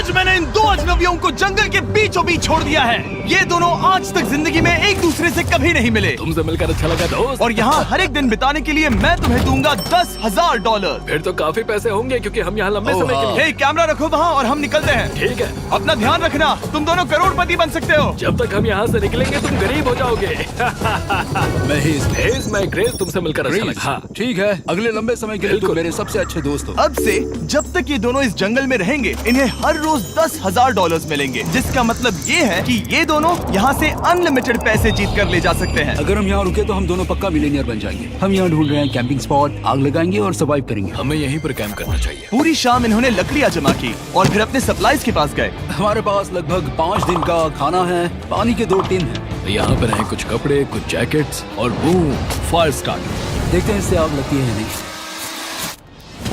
आज मैंने इन दो अजनबियों को जंगल के बीचों बीच छोड़ दिया है। ये दोनों आज तक जिंदगी में एक दूसरे से कभी नहीं मिले। तुमसे मिलकर अच्छा लगा दोस्त। और यहाँ हर एक दिन बिताने के लिए मैं तुम्हें दूंगा $10,000। फिर तो काफी पैसे होंगे क्योंकि हम यहाँ लंबे समय के लिए। हे, कैमरा रखो वहाँ और हम निकलते हैं। ठीक है, अपना ध्यान रखना, तुम दोनों करोड़पति बन सकते हो। जब तक हम यहाँ से निकलेंगे तुम गरीब हो जाओगे। मैं ग्रेस, तुमसे मिलकर अच्छा लगा। हाँ। ठीक है, अगले लंबे समय के लिए तुम मेरे सबसे अच्छे दोस्त हो। अब से जब तक ये दोनों इस जंगल में रहेंगे इन्हें हर रोज $10,000 मिलेंगे, जिसका मतलब ये है कि ये दोनों यहाँ से अनलिमिटेड पैसे जीत कर ले जा सकते हैं। अगर हम यहाँ रुके तो हम दोनों पक्का मिलियनियर बन जाएंगे। हम यहाँ ढूंढ रहे हैं कैंपिंग स्पॉट, आग लगाएंगे और सर्वाइव करेंगे। हमें यहीं पर कैंप करना चाहिए। पूरी शाम इन्होंने लकड़ियाँ जमा की और फिर अपने सप्लाईज के पास गए। हमारे पास लगभग 5 दिन का खाना है, पानी के 2 टिन हैं। यहाँ पर हैं कुछ कपड़े, कुछ जैकेट्स और बूम, फायर स्टार्टर। देखते हैं इससे आग लगती है या नहीं।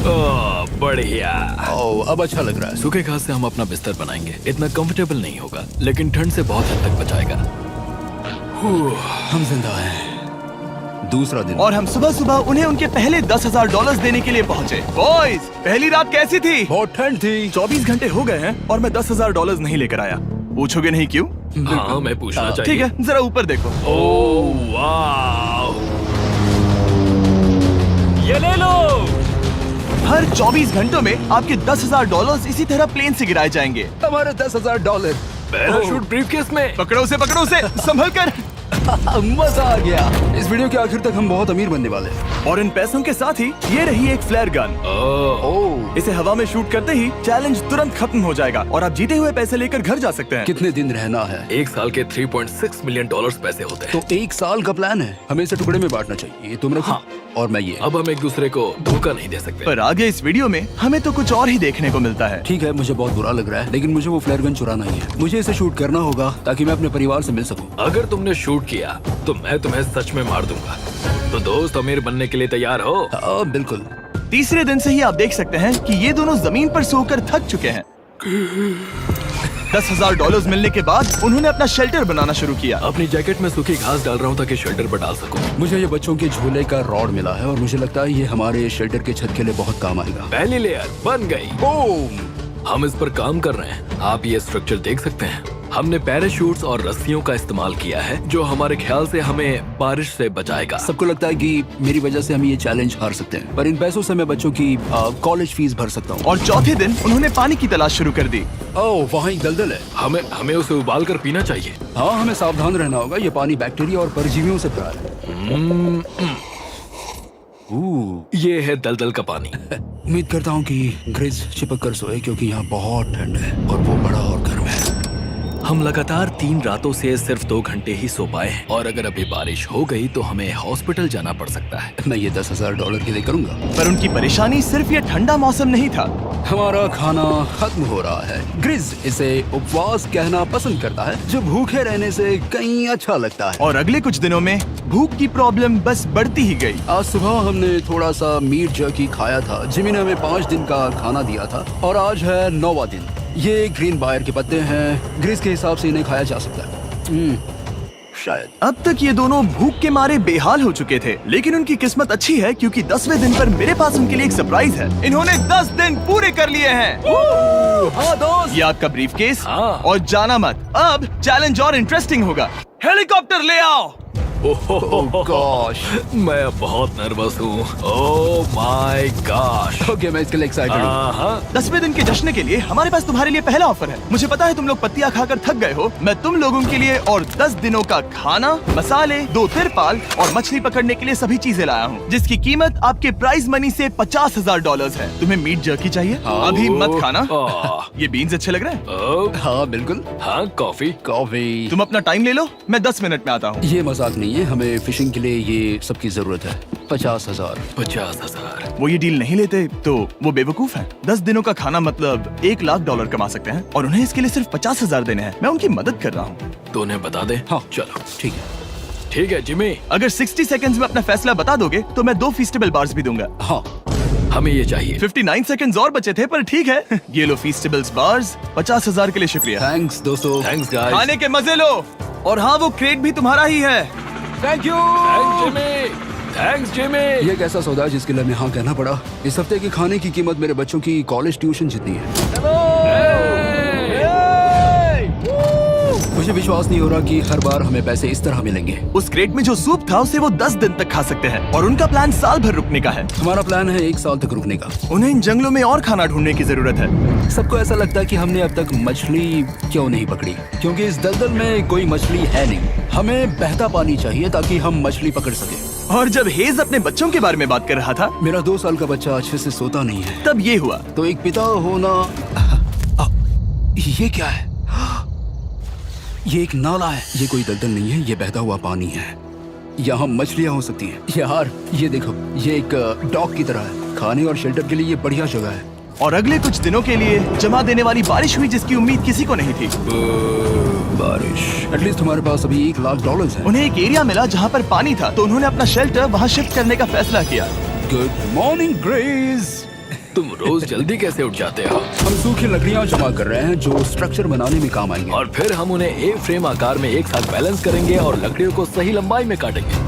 ओह, बढ़िया। ओह, अब अच्छा लग रहा है। सूखे घास से हम अपना बिस्तर बनाएंगे। इतना कंफर्टेबल नहीं होगा लेकिन ठंड से बहुत हद तक बचाएगा। हम जिंदा हैं। दूसरा दिन और हम सुबह सुबह उन्हें उनके पहले $10,000 देने के लिए पहुँचे। बॉयज, पहली रात कैसी थी? बहुत ठंड थी। 24 घंटे हो गए हैं और मैं $10,000 नहीं लेकर आया। पूछोगे नहीं क्यों? हाँ, मैं पूछना चाहिए। ठीक है, जरा ऊपर देखो। ओह वाह, ये ले लो। हर 24 घंटों में आपके $10,000 इसी तरह प्लेन से गिराए जाएंगे। हमारे $10,000। पैराशूट ब्रीफकेस में। पकड़ो उसे संभल कर। मजा आ गया। इस वीडियो के आखिर तक हम बहुत अमीर बनने वाले हैं। और इन पैसों के साथ ही ये रही एक फ्लेयर गन। ओह, इसे हवा में शूट करते ही चैलेंज तुरंत खत्म हो जाएगा और आप जीते हुए पैसे लेकर घर जा सकते हैं। कितने दिन रहना है? एक साल के $3.6 मिलियन पैसे होते हैं। तो 1 साल का प्लान है। हमें इसे टुकड़े में बांटना चाहिए। ये तुम रखो। हाँ। और मैं ये। अब हम एक दूसरे को धोखा नहीं दे सकते। पर आगे इस वीडियो में हमें तो कुछ और ही देखने को मिलता है। ठीक है, मुझे बहुत बुरा लग रहा है लेकिन मुझे वो फ्लेयर गन चुराना ही है। मुझे इसे शूट करना होगा ताकि मैं अपने परिवार से मिल सकूं। अगर तुमने शूट किया तो मैं तुम्हें सच में मार दूंगा। तो दोस्त, अमीर बनने के लिए तैयार हो? हाँ, बिल्कुल। तीसरे दिन से ही आप देख सकते हैं कि ये दोनों जमीन पर सोकर थक चुके हैं। $10,000 मिलने के बाद उन्होंने अपना शेल्टर बनाना शुरू किया। अपनी जैकेट में सूखी घास डाल रहा हूँ ताकि शेल्टर पर डाल सकूं। मुझे ये बच्चों के झूले का रॉड मिला है और मुझे लगता है ये हमारे शेल्टर के छत के लिए बहुत काम आएगा। पहली लेयर बन गई। बूम! हम इस पर काम कर रहे हैं। आप ये स्ट्रक्चर देख सकते हैं। हमने पैराशूट्स और रस्सियों का इस्तेमाल किया है जो हमारे ख्याल से हमें बारिश से बचाएगा। सबको लगता है कि मेरी वजह से हम ये चैलेंज हार सकते हैं, पर इन पैसों से मैं बच्चों की कॉलेज फीस भर सकता हूँ। और चौथे दिन उन्होंने पानी की तलाश शुरू कर दी। ओह, वहाँ एक दलदल है। हमें उसे उबाल कर पीना चाहिए। हाँ, हमें सावधान रहना होगा। ये पानी बैक्टीरिया और परजीवियों से भरा है। ये है दलदल का पानी। उम्मीद करता हूँ कि ग्रिज चिपक कर सोए क्योंकि यहाँ बहुत ठंड है और वो बड़ा और गर्म है। हम लगातार 3 रातों से सिर्फ 2 घंटे ही सो पाए हैं और अगर अभी बारिश हो गई तो हमें हॉस्पिटल जाना पड़ सकता है। मैं ये $10,000 के लिए करूँगा। पर उनकी परेशानी सिर्फ ये ठंडा मौसम नहीं था। हमारा खाना खत्म हो रहा है। ग्रिज इसे उपवास कहना पसंद करता है, जो भूखे रहने से कहीं अच्छा लगता है। और अगले कुछ दिनों में भूख की प्रॉब्लम बस बढ़ती ही गई। आज सुबह हमने थोड़ा सा मीट जर्की खाया था। जिमी ने हमें 5 दिन का खाना दिया था और आज है 9वां दिन। ये ग्रीन बायर के पत्ते हैं। ग्रिज के हिसाब से इन्हें खाया जा सकता है। शायद। अब तक ये दोनों भूख के मारे बेहाल हो चुके थे, लेकिन उनकी किस्मत अच्छी है क्योंकि 10वें दिन पर मेरे पास उनके लिए एक सरप्राइज है। इन्होंने 10 दिन पूरे कर लिए हैं। हाँ दोस्त, ये आपका ब्रीफकेस। हाँ। और जाना मत, अब चैलेंज और इंटरेस्टिंग होगा। हेलीकॉप्टर ले आओ। ओह गॉश, मैं अब बहुत नर्वस हूँ। Oh my gosh. ओके, मैं इसके लिए एक्साइटेड हूँ। 10वें दिन के जश्न के लिए हमारे पास तुम्हारे लिए पहला ऑफर है। मुझे पता है तुम लोग पत्तियां खाकर थक गए हो। मैं तुम लोगों के लिए और 10 दिनों का खाना, मसाले, 2 तिरपाल और मछली पकड़ने के लिए सभी चीजें लाया हूँ, जिसकी कीमत आपके प्राइज मनी से $50,000 है। तुम्हें मीट जर्की चाहिए? अभी मत खाना। ये बीन्स अच्छे लग रहे हैं। हाँ बिल्कुल। हाँ, कॉफी। कॉफी। तुम अपना टाइम ले लो, मैं 10 मिनट में आता हूँ। ये मजाक नहीं है, हमें फिशिंग के लिए ये सबकी जरूरत है। 50,000। 50,000। वो ये डील नहीं लेते तो वो बेवकूफ हैं। 10 दिनों का खाना मतलब $1,00,000 कमा सकते हैं और उन्हें इसके लिए सिर्फ 50,000 देने हैं। मैं उनकी मदद कर रहा हूँ। तो उन्हें बता दे। हाँ चलो ठीक है। ठीक है जिमी। अगर 60 सेकंड्स में अपना फैसला बता दोगे तो मैं 2 फीस्टेबल बार्स भी दूंगा। हाँ, हमें ये चाहिए। 59 सेकंड्स और बचे थे, पर ठीक है। ये लो फीस्टेबल्स बार्स। 50,000 के लिए शुक्रिया। थैंक्स दोस्तों। Thanks guys. खाने के मजे लो। और हाँ, वो क्रेट भी तुम्हारा ही है। Thank you. Thanks Jimmy. Thanks Jimmy. ये एक ऐसा सौदा है जिसके लिए हमें हाँ कहना पड़ा। इस हफ्ते की खाने की कीमत मेरे बच्चों की कॉलेज ट्यूशन जितनी है। विश्वास नहीं हो रहा कि हर बार हमें पैसे इस तरह मिलेंगे। उस क्रेट में जो सूप था उसे वो 10 दिन तक खा सकते हैं और उनका प्लान साल भर रुकने का है। हमारा प्लान है 1 साल तक रुकने का। उन्हें इन जंगलों में और खाना ढूंढने की जरूरत है। सबको ऐसा लगता है कि हमने अब तक मछली क्यों नहीं पकड़ी, क्योंकि इस दलदल में कोई मछली है नहीं। हमें बहता पानी चाहिए ताकि हम मछली पकड़ सके। और जब हेज अपने बच्चों के बारे में बात कर रहा था, मेरा 2 साल का बच्चा अच्छे से सोता नहीं है। तब ये हुआ। तो एक पिता होना, ये क्या है? ये एक नाला है। ये कोई दलदल नहीं है, ये बहता हुआ पानी है। यहाँ मछलियाँ हो सकती हैं। यार ये देखो, ये एक डॉग की तरह है। खाने और शेल्टर के लिए ये बढ़िया जगह है। और अगले कुछ दिनों के लिए जमा देने वाली बारिश हुई जिसकी उम्मीद किसी को नहीं थी। बारिश। एटलीस्ट हमारे पास अभी $1,00,000 है। उन्हें एक एरिया मिला जहाँ पर पानी था, तो उन्होंने अपना शेल्टर वहाँ शिफ्ट करने का फैसला किया। Good morning grace. तुम रोज जल्दी कैसे उठ जाते हो? हम सूखी लकड़ियाँ जमा कर रहे हैं जो स्ट्रक्चर बनाने में काम आएंगे। और फिर हम उन्हें एक फ्रेम आकार में एक साथ बैलेंस करेंगे और लकड़ियों को सही लंबाई में काटेंगे।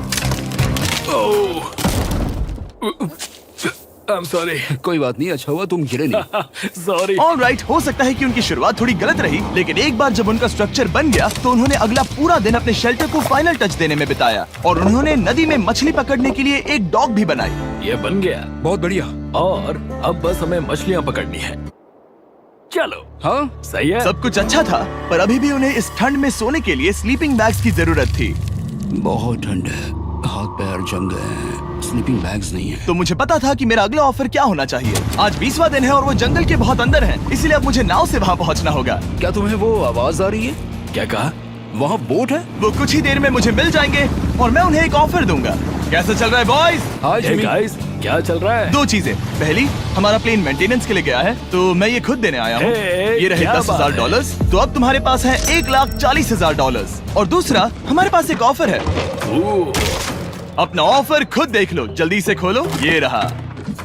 I'm sorry. कोई बात नहीं, अच्छा हुआ तुम गिरे नहीं। Sorry. ऑलराइट, हो सकता है कि उनकी शुरुआत थोड़ी गलत रही, लेकिन एक बार जब उनका स्ट्रक्चर बन गया तो उन्होंने अगला पूरा दिन अपने शेल्टर को फाइनल टच देने में बिताया और उन्होंने नदी में मछली पकड़ने के लिए एक डॉग भी बनाई। ये बन गया बहुत बढ़िया। और अब बस हमें मछलियाँ पकड़नी है। चलो। हाँ सही है। सब कुछ अच्छा था, पर अभी भी उन्हें इस ठंड में सोने के लिए स्लीपिंग बैग्स की जरूरत थी। बहुत ठंड है, हाथ पैर जम गए हैं, स्लीपिंग बैग्स नहीं है। तो मुझे पता था कि मेरा अगला ऑफर क्या होना चाहिए। आज 20वां दिन है और वो जंगल के बहुत अंदर है, इसलिए अब मुझे नाव से वहाँ पहुँचना होगा। क्या तुम्हें वो आवाज आ रही है? क्या कहा? वहाँ बोट है? वो कुछ ही देर में मुझे मिल जाएंगे और मैं उन्हें एक ऑफर दूंगा। कैसा चल रहा है बॉयज? हाय Hey जिमी। guys, क्या चल रहा है? 2 चीजें। पहली, हमारा प्लेन मेंटेनेंस के लिए गया है, तो मैं ये खुद देने आया हूँ। Hey, ये रहे क्या बात $10,000, तो अब तुम्हारे पास है $1,40,000। और दूसरा, हमारे पास एक ऑफर है। ओह, अपना ऑफर खुद देख लो, जल्दी से खोलो। ये रहा।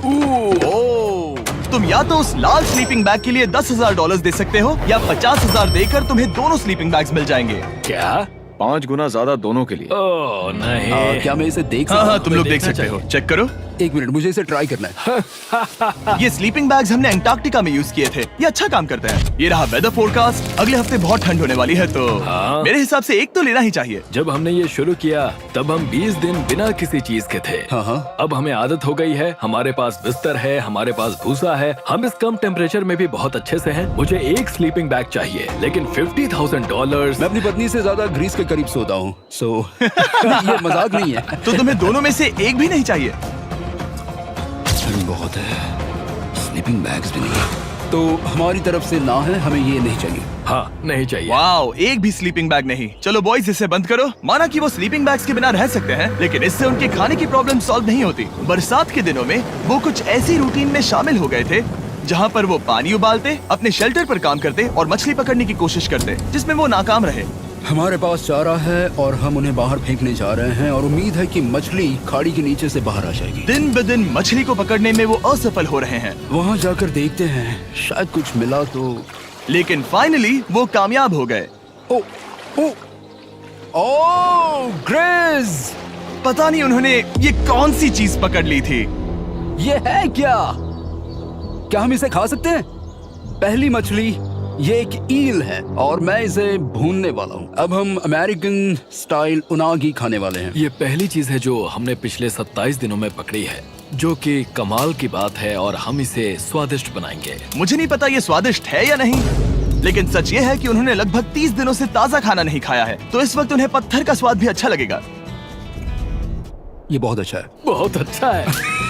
ओह, तुम या तो उस लाल स्लीपिंग बैग के लिए $10,000 दे सकते हो या 50,000 देकर तुम्हें दोनों स्लीपिंग बैग्स मिल जाएंगे। क्या? 5 गुना ज्यादा दोनों के लिए। ओह नहीं। क्या मैं इसे देख हाँ सकता हाँ, हूँ? तुम लोग देख देखना सकते हो। चाहिए। चेक करो। एक मिनट, मुझे इसे ट्राई करना है। ये स्लीपिंग बैग्स हमने अंटार्कटिका में यूज किए थे। ये अच्छा काम करते हैं। ये रहा वेदर फोरकास्ट। अगले हफ्ते बहुत ठंड होने वाली है, तो हाँ। मेरे हिसाब से एक तो लेना ही चाहिए। जब हमने ये शुरू किया तब हम 20 दिन बिना किसी चीज के थे। हाँ हाँ। अब हमें आदत हो गई है। हमारे पास बिस्तर है, हमारे पास भूसा है। हम इस कम टेम्परेचर में भी बहुत अच्छे से हैं। मुझे एक स्लीपिंग बैग चाहिए, लेकिन $50,000। मैं अपनी पत्नी से ज्यादा ग्रीस के करीब सोता हूँ, सो ये मजाक नहीं है। तो तुम्हें दोनों में से एक भी नहीं चाहिए? ठंड बहुत है, स्लीपिंग बैग्स भी नहीं है। तो हमारी तरफ से ना है, हमें ये नहीं चाहिए। हाँ, नहीं चाहिए। वाओ, एक भी स्लीपिंग बैग नहीं। चलो बॉयज, इसे बंद करो। माना कि वो स्लीपिंग बैग्स के बिना रह सकते हैं, लेकिन इससे उनके खाने की प्रॉब्लम सॉल्व नहीं होती। बरसात के दिनों में वो कुछ ऐसी रूटीन में शामिल हो गए थे जहाँ पर वो पानी उबालते, अपने शेल्टर पर काम करते और मछली पकड़ने की कोशिश करते, जिसमें वो नाकाम रहे। हमारे पास चारा है और हम उन्हें बाहर फेंकने जा रहे हैं और उम्मीद है कि मछली खाड़ी के नीचे से बाहर आ जाएगी। दिन ब दिन मछली को पकड़ने में वो असफल हो रहे हैं, वहाँ जाकर देखते हैं, शायद कुछ मिला तो। लेकिन फाइनली वो कामयाब हो गए। ओ, ओ, ओ, ग्रेस! पता नहीं उन्होंने ये कौन सी चीज पकड़ ली थी। ये है क्या? क्या हम इसे खा सकते हैं? पहली मछली, ये एक ईल है और मैं इसे भूनने वाला हूँ। अब हम अमेरिकन स्टाइल उनागी खाने वाले हैं। ये पहली चीज है जो हमने पिछले 27 दिनों में पकड़ी है, जो कि कमाल की बात है और हम इसे स्वादिष्ट बनाएंगे। मुझे नहीं पता ये स्वादिष्ट है या नहीं, लेकिन सच ये है कि उन्होंने लगभग 30 दिनों से ताजा खाना नहीं खाया है, तो इस वक्त उन्हें पत्थर का स्वाद भी अच्छा लगेगा। ये बहुत अच्छा है। बहुत अच्छा है।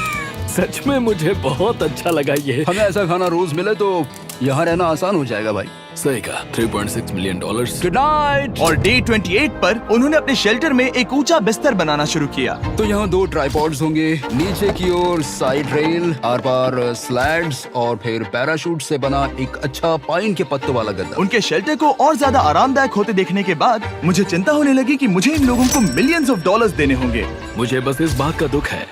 सच में मुझे बहुत अच्छा लगा ये। हमें ऐसा खाना रोज मिले तो यहाँ रहना आसान हो जाएगा भाई। सही कहा। $3.6 मिलियन। Good night. और डे 28 पर उन्होंने अपने शेल्टर में एक ऊंचा बिस्तर बनाना शुरू किया। तो यहाँ 2 ट्राइपॉड्स होंगे, नीचे की ओर side rail, are par slides और फिर पैराशूट से बना एक अच्छा पाइन के पत्तों वाला गद्दा। उनके शेल्टर को और ज्यादा आरामदायक होते देखने के बाद मुझे चिंता होने लगी कि मुझे इन लोगों को मिलियंस ऑफ डॉलर्स देने होंगे। मुझे बस इस बात का दुख है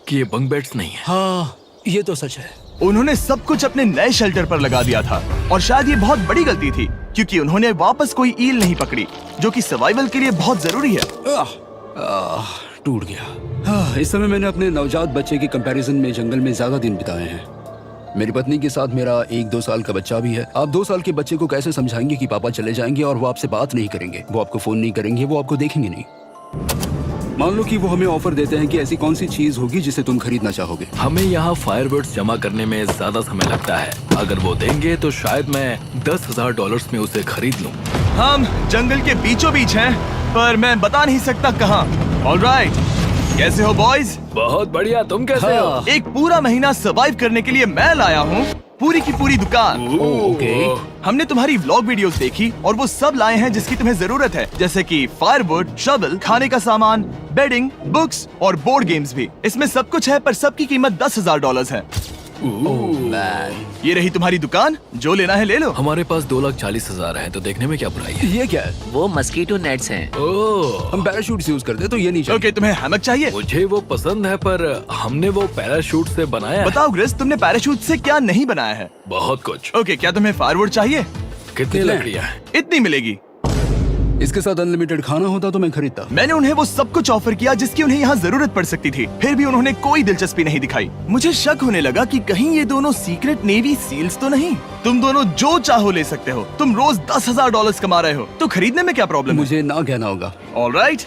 कि ये बंक बेड्स नहीं है। हाँ, ये तो सच है। उन्होंने सब कुछ अपने नए शेल्टर पर लगा दिया था और शायद ये बहुत बड़ी गलती थी, क्योंकि उन्होंने वापस कोई ईल नहीं पकड़ी, जो कि सर्वाइवल के लिए बहुत जरूरी है। टूट गया। इस समय मैंने अपने नवजात बच्चे के कंपैरिजन में जंगल में ज्यादा दिन बिताए हैं। मेरी पत्नी के साथ मेरा 1-2 साल का बच्चा भी है। आप 2 साल के बच्चे को कैसे समझाएंगे कि पापा चले जाएंगे और वो आपसे बात नहीं करेंगे, वो आपको फोन नहीं करेंगे, वो आपको देखेंगे नहीं। मान लो कि वो हमें ऑफर देते हैं कि ऐसी कौन सी चीज होगी जिसे तुम खरीदना चाहोगे। हमें यहाँ फायरवर्ड्स जमा करने में ज्यादा समय लगता है। अगर वो देंगे तो शायद मैं $10,000 में उसे खरीद लूँ। हम जंगल के बीचों बीच हैं, पर मैं बता नहीं सकता कहाँ। ऑलराइट, कैसे हो बॉयज? बहुत बढ़िया, तुम कैसे हो? हाँ। एक पूरा महीना सर्वाइव करने के लिए मैं लाया हूँ पूरी की पूरी दुकान। ओके। हमने तुम्हारी व्लॉग वीडियोस देखी और वो सब लाए हैं जिसकी तुम्हें जरूरत है, जैसे कि फायरवुड, शवल, खाने का सामान, बेडिंग, बुक्स और बोर्ड गेम्स भी। इसमें सब कुछ है, पर सबकी कीमत $10,000 है। मैन, ये रही तुम्हारी दुकान, जो लेना है ले लो। हमारे पास 2,40,000 है, तो देखने में क्या बुराई है? ये क्या है? वो मस्कीटो नेट्स हैं। ओह, हम पैराशूट यूज करते हैं तो ये नहीं चाहिए। ओके, तुम्हें हैमक चाहिए? मुझे वो पसंद है, पर हमने वो पैराशूट से बनाया है। बताओ ग्रिस, तुमने पैराशूट से क्या नहीं बनाया है? बहुत कुछ। ओके, क्या तुम्हें फायरवुड चाहिए? कितनी लकड़ियाँ हैं? इतनी मिलेगी। इसके साथ अनलिमिटेड खाना होता तो मैं खरीदता। मैंने उन्हें वो सब कुछ ऑफर किया जिसकी उन्हें यहाँ जरूरत पड़ सकती थी, फिर भी उन्होंने कोई दिलचस्पी नहीं दिखाई। मुझे शक होने लगा कि कहीं ये दोनों सीक्रेट नेवी सील्स तो नहीं। तुम दोनों जो चाहो ले सकते हो। तुम रोज $10,000 कमा रहे हो, तो खरीदने में क्या प्रॉब्लम है? मुझे ना कहना होगा। ऑलराइट,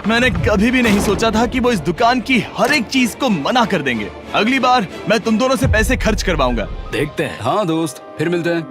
मैंने कभी भी नहीं सोचा था कि वो इस दुकान की हर एक चीज को मना कर देंगे। अगली बार मैं तुम दोनों से पैसे खर्च करवाऊंगा। देखते हैं। हाँ दोस्त, फिर मिलते हैं।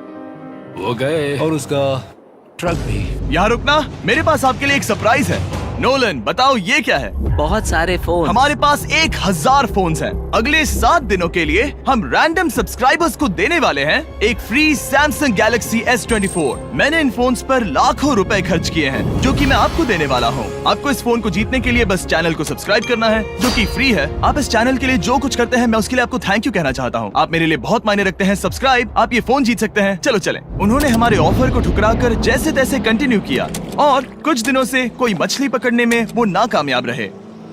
वो गए। और उसका ट्रक भी। यहाँ रुकना, मेरे पास आपके लिए एक सरप्राइज है। नोलन, बताओ ये क्या है? बहुत सारे फोन। हमारे पास 1,000 फोन्स हैं। अगले 7 दिनों के लिए हम रैंडम सब्सक्राइबर्स को देने वाले हैं एक फ्री Samsung Galaxy S24। मैंने इन फोन्स पर लाखों रुपए खर्च किए हैं, जो कि मैं आपको देने वाला हूँ। आपको इस फोन को जीतने के लिए बस चैनल को सब्सक्राइब करना है, जो कि फ्री है। आप इस चैनल के लिए जो कुछ करते हैं, मैं उसके लिए आपको थैंक यू कहना चाहता हूँ। आप मेरे लिए बहुत मायने रखते हैं। सब्सक्राइब, आप ये फोन जीत सकते हैं। चलो चलें। उन्होंने हमारे ऑफर को ठुकरा कर जैसे तैसे कंटिन्यू किया, और कुछ दिनों से कोई मछली पकड़ने में वो नाकामयाब रहे।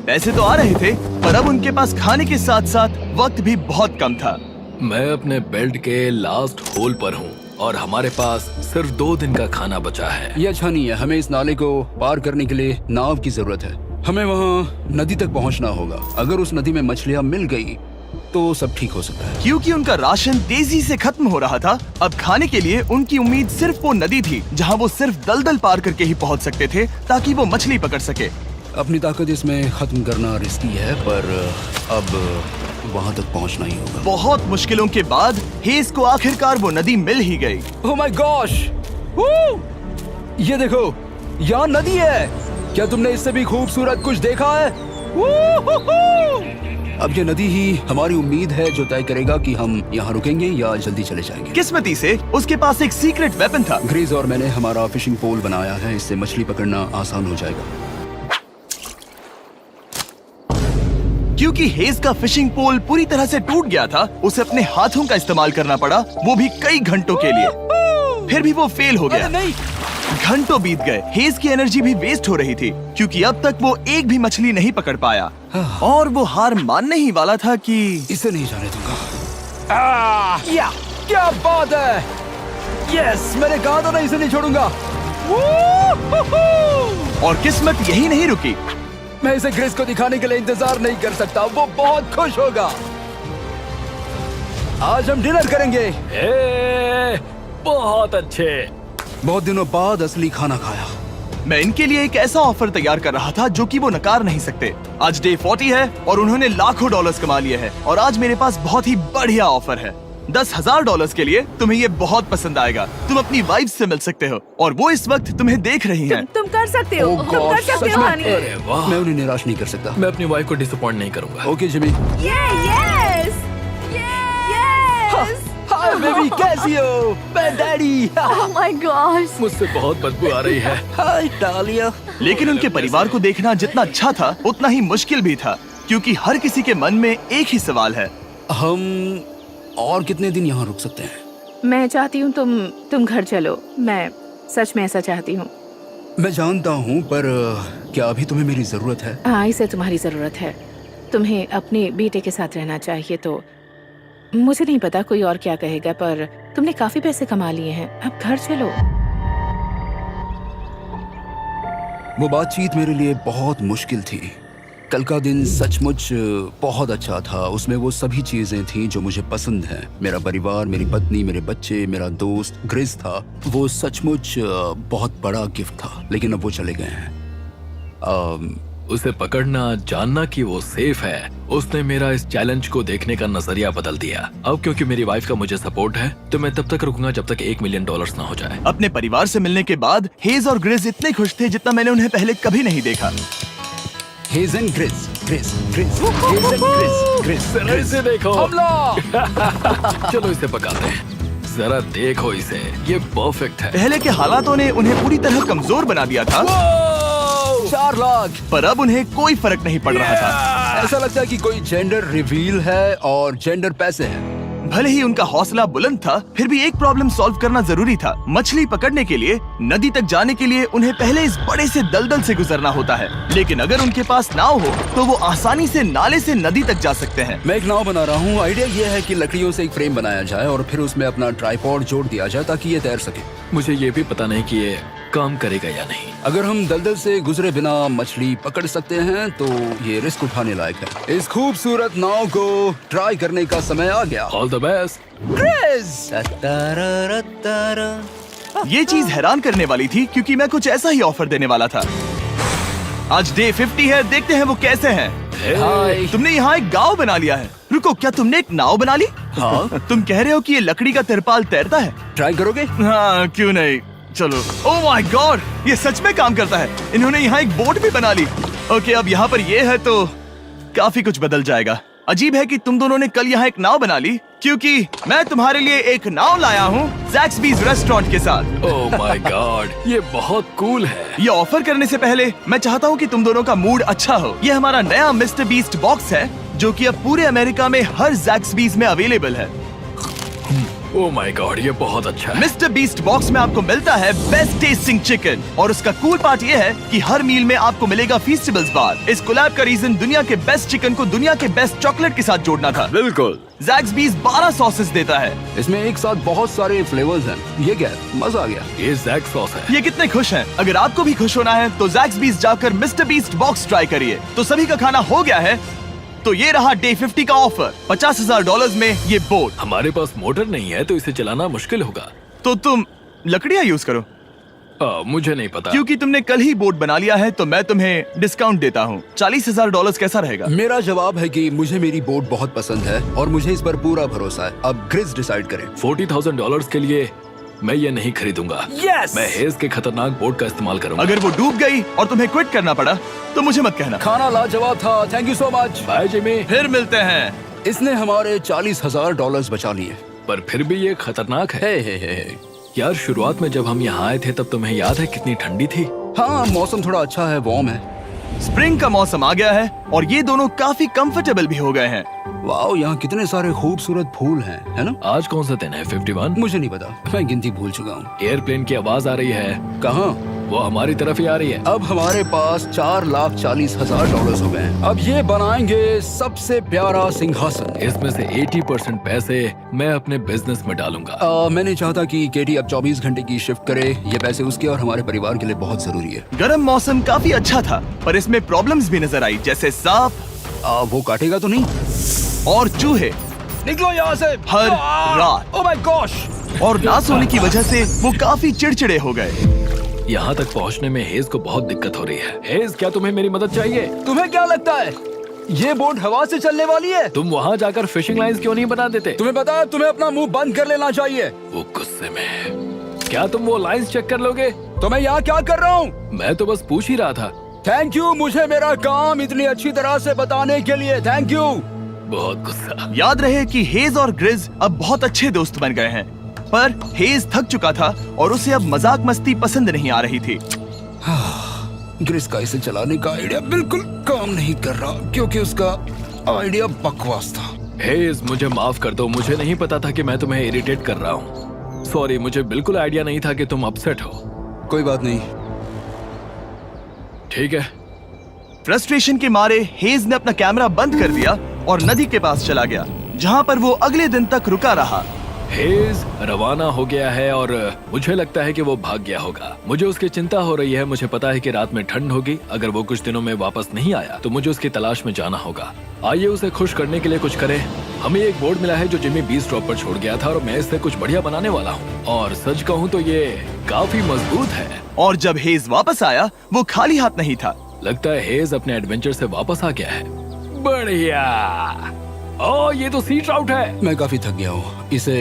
पैसे तो आ रहे थे, पर अब उनके पास खाने के साथ साथ वक्त भी बहुत कम था। मैं अपने बेल्ट के लास्ट होल पर हूँ और हमारे पास सिर्फ 2 दिन का खाना बचा है। ये अच्छा नहीं है। हमें इस नाले को पार करने के लिए नाव की जरूरत है। हमें वहाँ नदी तक पहुँचना होगा। अगर उस नदी में मछलियाँ मिल गई तो सब ठीक हो सकता है। क्योंकि उनका राशन तेजी से खत्म हो रहा था, अब खाने के लिए उनकी उम्मीद सिर्फ वो नदी थी जहाँ वो सिर्फ दलदल पार करके ही पहुँच सकते थे, ताकि वो मछली पकड़ सके। अपनी ताकत इसमें खत्म करना रिस्की है, पर अब वहाँ तक पहुँचना ही होगा। बहुत मुश्किलों के बाद हेज को आखिरकार वो नदी मिल ही गई। Oh my gosh! ये देखो, यहाँ नदी है। क्या तुमने इससे भी खूबसूरत कुछ देखा है? अब ये नदी ही हमारी उम्मीद है जो तय करेगा कि हम यहाँ रुकेंगे या जल्दी चले जाएंगे। किस्मती से उसके पास एक सीक्रेट वेपन था। ग्रीज और मैंने हमारा फिशिंग पोल बनाया है, इससे मछली पकड़ना आसान हो जाएगा। क्योंकि हेज का फिशिंग पोल पूरी तरह से टूट गया था, उसे अपने हाथों का इस्तेमाल करना पड़ा, वो भी कई घंटों के लिए। फिर भी वो फेल हो गया। नहीं, घंटों बीत गए। हेज की एनर्जी भी वेस्ट हो रही थी, क्योंकि अब तक वो एक भी मछली नहीं पकड़ पाया, और वो हार मानने ही वाला था कि इसे नहीं जाने दूंगा। या, क्या बात है! यस, मैंने कहा था ना इसे नहीं छोड़ूंगा। और किस्मत यही नहीं रुकी। मैं इसे ग्रेस को दिखाने के लिए इंतजार नहीं कर सकता। वो बहुत खुश होगा। आज हम डिनर करेंगे। बहुत अच्छे। बहुत दिनों बाद असली खाना खाया। मैं इनके लिए एक ऐसा ऑफर तैयार कर रहा था जो कि वो नकार नहीं सकते। आज डे 40 है और उन्होंने लाखों डॉलर्स कमा लिए हैं, और आज मेरे पास बहुत ही बढ़िया ऑफर है। $10,000 के लिए तुम्हें ये बहुत पसंद आएगा। तुम अपनी वाइफ से मिल सकते हो, और वो इस वक्त तुम्हें देख रही हैं। तुम कर सकते हो। Oh तुम कर gosh, सकते सच हो में? हनी। अरे वाह, मैं उन्हें निराश नहीं कर सकता। मैं अपनी वाइफ को डिसअपॉइंट नहीं करूंगा। Okay Jimmy. Yes hi baby, कैसी हो? मैं डैडी। Oh my God. मुझसे बहुत बदबू आ रही है। हाय डालिया। लेकिन उनके परिवार को देखना जितना अच्छा था, उतना ही मुश्किल भी था, क्योंकि हर किसी के मन में एक ही सवाल है। हम और कितने दिन यहाँ रुक सकते हैं? मैं चाहती हूँ तुम घर चलो। मैं सच में ऐसा चाहती हूँ। मैं जानता हूँ, पर क्या अभी तुम्हें मेरी जरूरत है? हाँ, इसे तुम्हारी जरूरत है। तुम्हें अपने बेटे के साथ रहना चाहिए। तो मुझे नहीं पता कोई और क्या कहेगा, पर तुमने काफी पैसे कमा लिए हैं, अब घर चलो। वो बातचीत मेरे लिए बहुत मुश्किल थी। कल का दिन सचमुच बहुत अच्छा था। उसमें वो सभी चीजें थी जो मुझे पसंद हैं। मेरा परिवार, मेरी पत्नी, मेरे बच्चे, मेरा दोस्त ग्रिस था। वो सचमुच बहुत बड़ा गिफ्ट था, लेकिन अब वो चले गए हैं। उसे पकड़ना, जानना कि वो सेफ है, उसने मेरा इस चैलेंज को देखने का नजरिया बदल दिया। अब क्योंकि मेरी वाइफ का मुझे सपोर्ट है, तो मैं तब तक रुकूंगा जब तक $1 मिलियन ना हो जाए। अपने परिवार से मिलने के बाद हेज और ग्रिस इतने खुश थे जितना मैंने उन्हें पहले कभी नहीं देखा। हेज एंड ग्रिस, ग्रिस, ग्रिस, हेज एंड ग्रिस, ग्रिस, जरा ग्रिस। इसे देखो। हमला! चलो इसे पकाते हैं। जरा देखो इसे, ये परफेक्ट है। पहले के हालातों ने उन्हें पूरी तरह कमजोर बना दिया था, 4 लाख। पर अब उन्हें कोई फर्क नहीं पड़ रहा था। ऐसा लगता है कि कोई जेंडर रिवील है और जेंडर पैसे हैं। भले ही उनका हौसला बुलंद था, फिर भी एक प्रॉब्लम सॉल्व करना जरूरी था। मछली पकड़ने के लिए नदी तक जाने के लिए उन्हें पहले इस बड़े से दलदल से गुजरना होता है, लेकिन अगर उनके पास नाव हो तो वो आसानी से नाले से नदी तक जा सकते हैं। मैं एक नाव बना रहा हूँ। आइडिया ये है कि लकड़ियों से एक फ्रेम बनाया जाए और फिर उसमें अपना ट्राइपॉड जोड़ दिया जाए ताकि ये तैर सके। मुझे ये भी पता नहीं कि ये काम करेगा या नहीं। अगर हम दलदल से गुजरे बिना मछली पकड़ सकते हैं तो ये रिस्क उठाने लायक है। इस खूबसूरत नाव को ट्राई करने का समय आ गया। All the best. ये चीज हैरान करने वाली थी क्योंकि मैं कुछ ऐसा ही ऑफर देने वाला था। आज डे 50 है, देखते हैं वो कैसे हैं। हाय। तुमने यहाँ एक गांव बना लिया है। रुको, क्या तुमने एक नाव बना ली? हाँ। तुम कह रहे हो कि ये लकड़ी का तिरपाल तैरता है? ट्राई करोगे? हाँ, क्यों नहीं। चलो। ओह माय गॉड, ये सच में काम करता है। इन्होंने यहाँ एक बोट भी बना ली। ओके, अब यहाँ पर ये है तो काफी कुछ बदल जाएगा। अजीब है कि तुम दोनों ने कल यहाँ एक नाव बना ली, क्योंकि मैं तुम्हारे लिए एक नाव लाया हूँ ज़ैक्सबीज़ रेस्टोरेंट के साथ। ओह माय गॉड, ये बहुत कूल है। ये ऑफर करने से पहले मैं चाहता हूँ कि तुम दोनों का मूड अच्छा हो। ये हमारा नया मिस्टर बीस्ट बॉक्स है, जो कि अब पूरे अमेरिका में हर ज़ैक्सबीज़ में अवेलेबल है। ओह माय गॉड, ये बहुत अच्छा है। मिस्टर बीस्ट बॉक्स में आपको मिलता है बेस्ट टेस्टिंग चिकन, और उसका कूल पार्ट ये है कि हर मील में आपको मिलेगा फीस्टेबल्स बार। इस कोलैब का रीजन दुनिया के बेस्ट चिकन को दुनिया के बेस्ट चॉकलेट के साथ जोड़ना था। बिल्कुल। ज़ैक्सबीज़ 12 सॉसेस देता है। इसमें एक साथ बहुत सारे फ्लेवर्स हैं। ये क्या है? मजा आ गया। ये जैक सॉस है। ये कितने खुश हैं। अगर आपको भी खुश होना है तो ज़ैक्सबीज़ जाकर मिस्टर बीस्ट बॉक्स ट्राई करिए। तो सभी का खाना हो गया है, तो ये रहा डे 50 का ऑफर। $50,000 में ये बोट। हमारे पास मोटर नहीं है तो इसे चलाना मुश्किल होगा। तो तुम लकड़ियाँ यूज करो। मुझे नहीं पता। क्योंकि तुमने कल ही बोट बना लिया है तो मैं तुम्हें डिस्काउंट देता हूँ। $40,000 कैसा रहेगा? मेरा जवाब है कि मुझे मेरी बोट बहुत पसंद है और मुझे इस पर पूरा भरोसा है। अब ग्रिस डिसाइड करें। $40,000 के लिए मैं ये नहीं खरीदूंगा। Yes! मैं हेज के खतरनाक बोट का इस्तेमाल करूंगा। अगर वो डूब गई और तुम्हें क्विट करना पड़ा तो मुझे मत कहना। खाना लाजवाब था। Thank you so much. Bye Jimmy. फिर मिलते हैं। इसने हमारे $40,000 बचा लिए। पर फिर भी ये खतरनाक है। हे। यार, शुरुआत में जब हम यहाँ आए थे तब तुम्हें याद है कितनी ठंडी थी? हाँ, मौसम थोड़ा अच्छा है, वार्म है। स्प्रिंग का मौसम आ गया है और ये दोनों काफी कंफर्टेबल भी हो गए हैं। वाओ, यहाँ कितने सारे खूबसूरत फूल हैं, है ना? आज कौन सा दिन है? 51? मुझे नहीं पता, मैं गिनती भूल चुका हूँ। एयरप्लेन की आवाज आ रही है। कहाँ? वो हमारी तरफ ही आ रही है। अब हमारे पास $4,40,000 हो गए हैं। अब ये बनाएंगे सबसे प्यारा सिंहासन। इसमें से 80% पैसे मैं अपने बिजनेस में डालूंगा। मैं नहीं चाहता कि केटी अब 24 घंटे की शिफ्ट करे। ये पैसे उसके और हमारे परिवार के लिए बहुत जरूरी है। गर्म मौसम काफी अच्छा था, पर इसमें प्रॉब्लम्स भी नजर आई, जैसे सांप वो काटेगा तो नहीं? और चूहे निकलो यहाँ से हर रात। Oh my gosh. और ना सोने की वजह से वो काफी चिड़चिड़े हो गए। यहाँ तक पहुँचने में हेज को बहुत दिक्कत हो रही है। हेज, क्या तुम्हें मेरी मदद चाहिए? तुम्हें क्या लगता है ये बोट हवा से चलने वाली है? तुम वहाँ जाकर फिशिंग लाइंस क्यों नहीं बना देते? तुम्हें पता है, तुम्हें अपना मुंह बंद कर लेना चाहिए। वो गुस्से में है। क्या तुम वो लाइंस चेक कर लोगे? तो मैं यहाँ क्या कर रहा हूँ? मैं तो बस पूछ ही रहा था। थैंक यू मुझे मेरा काम इतनी अच्छी तरह से बताने के लिए। Thank you. बहुत गुस्सा। याद रहे कि हेज और ग्रिज अब बहुत अच्छे दोस्त बन गए हैं, पर हेज थक चुका था और उसे अब मजाक मस्ती पसंद नहीं आ रही थी। ग्रिस का इसे चलाने का आइडिया बिल्कुल काम नहीं कर रहा क्योंकि उसका आइडिया बकवास था। हेज, मुझे माफ कर दो। मुझे नहीं पता था कि मैं तुम्हें इरिटेट कर रहा हूँ। सॉरी, मुझे बिल्कुल आइडिया नहीं था कि तुम अपसेट हो। कोई बात नहीं। ठीक है। फ्रस्ट्रेशन के मारे हेज ने अपना कैमरा बंद कर दिया और नदी के पास चला गया, जहाँ पर वो अगले दिन तक रुका रहा। हेज रवाना हो गया है और मुझे लगता है कि वो भाग गया होगा। मुझे उसकी चिंता हो रही है। मुझे पता है कि रात में ठंड होगी। अगर वो कुछ दिनों में वापस नहीं आया तो मुझे उसकी तलाश में जाना होगा। आइए उसे खुश करने के लिए कुछ करें। हमें एक बोर्ड मिला है जो जिमी बीस ड्रॉप पर छोड़ गया था और मैं इससे कुछ बढ़िया बनाने वाला हूँ। और सच कहूँ तो ये काफी मजबूत है। और जब हेज वापस आया वो खाली हाथ नहीं था। लगता है हेज अपने एडवेंचर से वापस आ गया है। बढ़िया। ओ, ये तो सी ट्राउट है। मैं काफी थक गया हूँ, इसे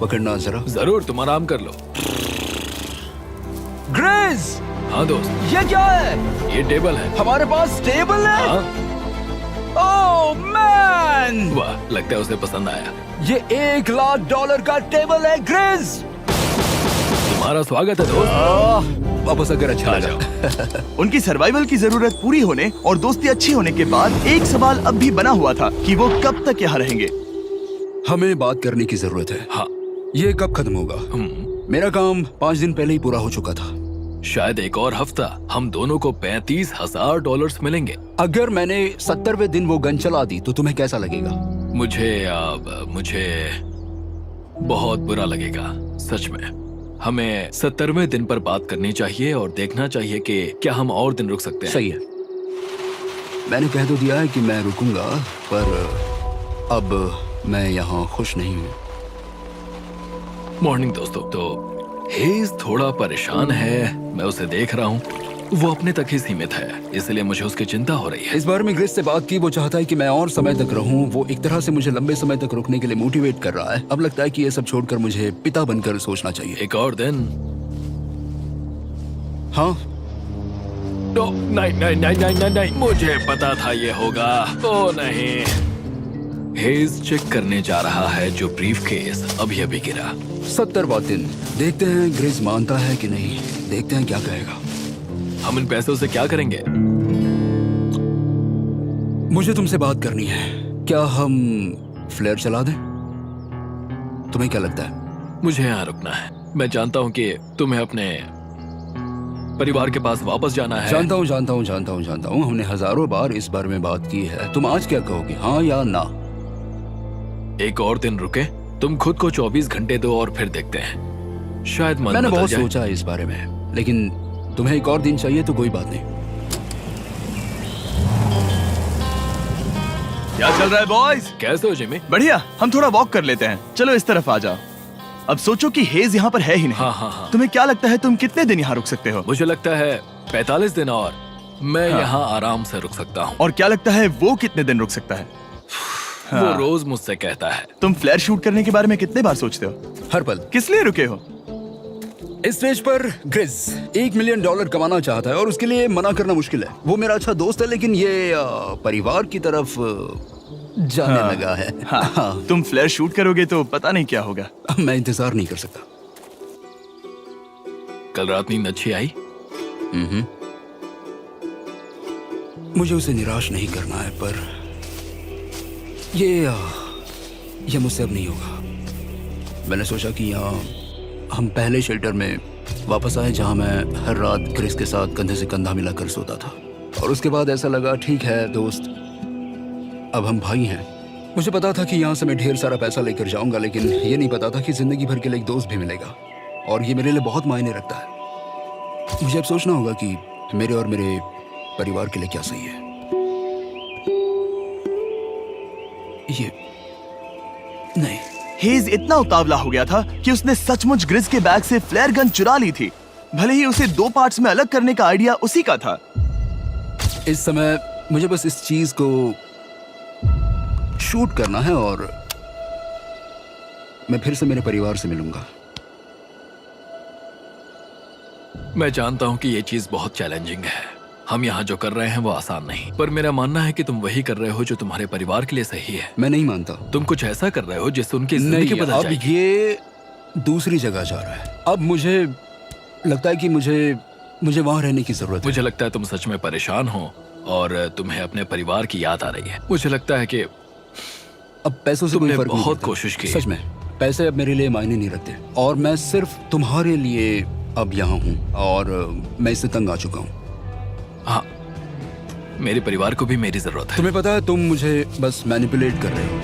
पकड़ना जरा। जरूर, तुम आराम कर लो। ग्रिज, हाँ दोस्त, ये क्या है? ये टेबल है। हमारे पास टेबल है। हाँ, ओह मैन, वाह, लगता है उसे पसंद आया। ये $1,00,000 का टेबल है ग्रिज। तुम्हारा स्वागत है दोस्त। वापस अगर अच्छा आ लगा। जाओ। उनकी सर्वाइवल की जरूरत पूरी होने और दोस्ती अच्छी होने के बाद एक सवाल अब भी बना हुआ था कि वो कब तक यहाँ रहेंगे। हमें बात करने की जरूरत है। हाँ, ये कब खत्म होगा? मेरा काम 5 दिन पहले ही पूरा हो चुका था। शायद एक और हफ्ता। हम दोनों को $35,000 मिलेंगे। अगर मैंने 70वें दिन वो गन चला दी तो तुम्हें कैसा लगेगा? मुझे बहुत बुरा लगेगा, सच में। हमें 70वें दिन पर बात करनी चाहिए और देखना चाहिए कि क्या हम और दिन रुक सकते हैं। सही है। मैंने कह तो दिया है कि मैं रुकूंगा, पर अब मैं यहाँ खुश नहीं हूँ। मॉर्निंग दोस्तों। तो हेज थोड़ा परेशान है, मैं उसे देख रहा हूँ। वो अपने तक ही सीमित है, इसलिए मुझे उसकी चिंता हो रही है। इस बार में ग्रेस से बात की, वो चाहता है कि मैं और समय तक रहूं। वो एक तरह से मुझे लंबे समय तक रुकने के लिए मोटिवेट कर रहा है। अब लगता है कि ये सब छोड़कर मुझे पिता बनकर सोचना चाहिए। एक और दिन। हाँ, नहीं, मुझे पता था ये होगा। ओ नहीं। हेज चेक करने जा रहा है जो ब्रीफकेस अभी अभी गिरा। 70वां दिन। देखते हैं ग्रेस मानता है कि नहीं। देखते हैं क्या कहेगा। हम इन पैसों से क्या करेंगे? मुझे तुमसे बात करनी है। क्या हम फ्लेयर चला दें? तुम्हें क्या लगता है? मुझे यहाँ रुकना है। मैं जानता हूँ कि तुम्हें अपने परिवार के पास वापस जाना है। जानता हूँ। हमने हजारों बार इस बारे में बात की है। तुम आज क्या कहोगे, हाँ या ना? एक और दिन रुके। तुम खुद को 24 घंटे दो और फिर देखते हैं। शायद मन मैंने बदल बहुत जाए। सोचा है इस बारे में, लेकिन तुम्हें एक और दिन चाहिए तो कोई बात नहीं। क्या चल रहा है बॉयज? कैसे हो जिमी? बढ़िया। हम थोड़ा वॉक कर लेते हैं। चलो इस तरफ आ जाओ। अब सोचो कि हेज यहाँ पर है ही नहीं। हाँ। तुम्हें क्या लगता है तुम कितने दिन यहाँ रुक सकते हो? मुझे लगता है 45 दिन और मैं हाँ। यहाँ आराम से रुक सकता हूँ। और क्या लगता है वो कितने दिन रुक सकता है? वो रोज मुझसे कहता है। तुम फ्लेयर शूट करने के बारे में कितने बार सोचते हो? हर पल। किस लिए रुके हो? इस स्टेज पर ग्रिज $1 मिलियन कमाना चाहता है और उसके लिए मना करना मुश्किल है। वो मेरा अच्छा दोस्त है, लेकिन ये परिवार की तरफ जाने लगा है। हाँ। तुम फ्लेयर शूट करोगे तो पता नहीं क्या होगा। मैं इंतजार नहीं कर सकता। कल रात नींद अच्छी आई? मुझे उसे निराश नहीं करना है, पर ये मुझसे अब नहीं होगा। मैंने सोचा कि यहाँ हम पहले शेल्टर में वापस आए जहाँ मैं हर रात ग्रेस के साथ कंधे से कंधा मिलाकर सोता था। और उसके बाद ऐसा लगा, ठीक है दोस्त, अब हम भाई हैं। मुझे पता था कि यहाँ से मैं ढेर सारा पैसा लेकर जाऊंगा, लेकिन ये नहीं पता था कि जिंदगी भर के लिए एक दोस्त भी मिलेगा। और ये मेरे लिए बहुत मायने रखता है। मुझे अब सोचना होगा कि मेरे और मेरे परिवार के लिए क्या सही है। ये नहीं। हेज इतना उतावला हो गया था कि उसने सचमुच ग्रिज के बैग से फ्लेयर गन चुरा ली थी। भले ही उसे 2 पार्ट्स में अलग करने का आइडिया उसी का था। इस समय मुझे बस इस चीज को शूट करना है और मैं फिर से मेरे परिवार से मिलूंगा। मैं जानता हूँ कि ये चीज बहुत चैलेंजिंग है। हम यहाँ जो कर रहे हैं वो आसान नहीं, पर मेरा मानना है कि तुम वही कर रहे हो जो तुम्हारे परिवार के लिए सही है। मैं नहीं मानता। तुम कुछ ऐसा कर रहे हो जिससे उनकी जिंदगी नहीं, बदल अब जाएगी। ये दूसरी जगह जा रहा है। अब मुझे लगता है कि मुझे वहां रहने की जरूरत है। मुझे लगता है तुम सच में परेशान हो और तुम्हें अपने परिवार की याद आ रही है। मुझे लगता है कि अब पैसों से कोई तुमने फर्क नहीं बहुत पड़ता। कोशिश की। सच में पैसे अब मेरे लिए मायने नहीं रखते और मैं सिर्फ तुम्हारे लिए अब यहाँ हूँ और मैं इससे तंग आ चुका हूँ। हाँ, मेरे परिवार को भी मेरी जरूरत है। तुम्हें पता है, तुम मुझे बस मैनिपुलेट कर रहे हो।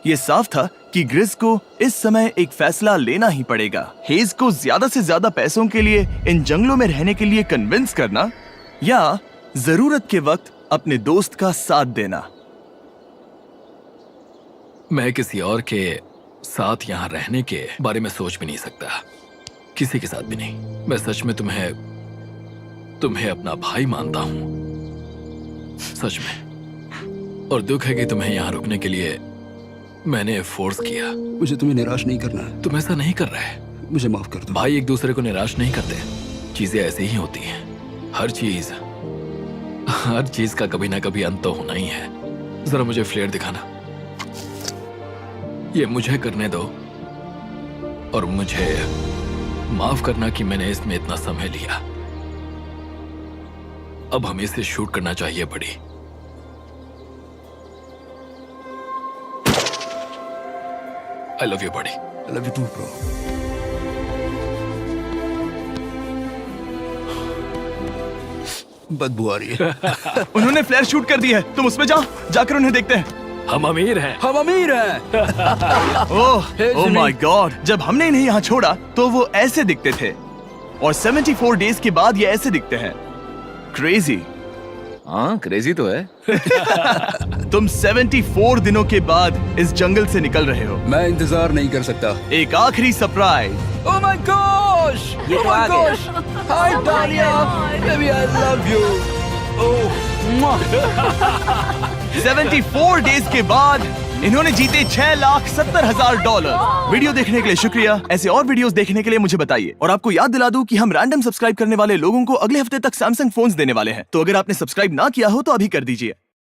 ये साफ था कि ग्रिस को इस समय एक फैसला लेना ही पड़ेगा। हेज को ज्यादा से ज्यादा पैसों के लिए इन जंगलों में रहने के लिए कन्विंस करना, या जरूरत के वक्त अपने दोस्त का साथ देना। मैं किसी और के साथ यहाँ रहने के बारे में सोच भी नहीं सकता, किसी के साथ भी नहीं। मैं सच में तुम्हें अपना भाई मानता हूँ, सच में। और दुख है कि तुम्हें यहाँ रुकने के लिए मैंने फोर्स किया। मुझे तुम्हें निराश नहीं करना है। तुम ऐसा नहीं कर रहे। मुझे माफ कर दो। भाई एक दूसरे को निराश नहीं करते, चीजें ऐसे ही होती हैं। हर चीज का कभी ना कभी अंत तो होना ही है। जरा मुझे फ्लेयर दिखाना, ये मुझे करने दो, और मुझे माफ करना कि मैंने इसमें इतना समय लिया। अब हमें इसे शूट करना चाहिए बड़ी। I love you, buddy. I love you too, bro. बदबू आ रही है। उन्होंने फ्लेयर शूट कर दी है, तुम उसमें जाओ, जाकर उन्हें देखते हैं। हम अमीर हैं। हम अमीर हैं। ओह माय गॉड, जब हमने इन्हें यहाँ छोड़ा तो वो ऐसे दिखते थे, और 74 डेज के बाद ये ऐसे दिखते हैं। क्रेजी। हाँ, क्रेजी तो है। तुम 74 दिनों के बाद इस जंगल से निकल रहे हो। मैं इंतजार नहीं कर सकता। एक आखिरी सरप्राइज। Oh my gosh! ये तो आ गया। Hi, Dahlia. Baby, I love you. Oh, mwah. 74 days के बाद इन्होंने जीते $6,70,000। वीडियो देखने के लिए शुक्रिया। ऐसे और वीडियोस देखने के लिए मुझे बताइए। और आपको याद दिला दूं कि हम रैंडम सब्सक्राइब करने वाले लोगों को अगले हफ्ते तक सैमसंग फोन्स देने वाले हैं। तो अगर आपने सब्सक्राइब ना किया हो तो अभी कर दीजिए।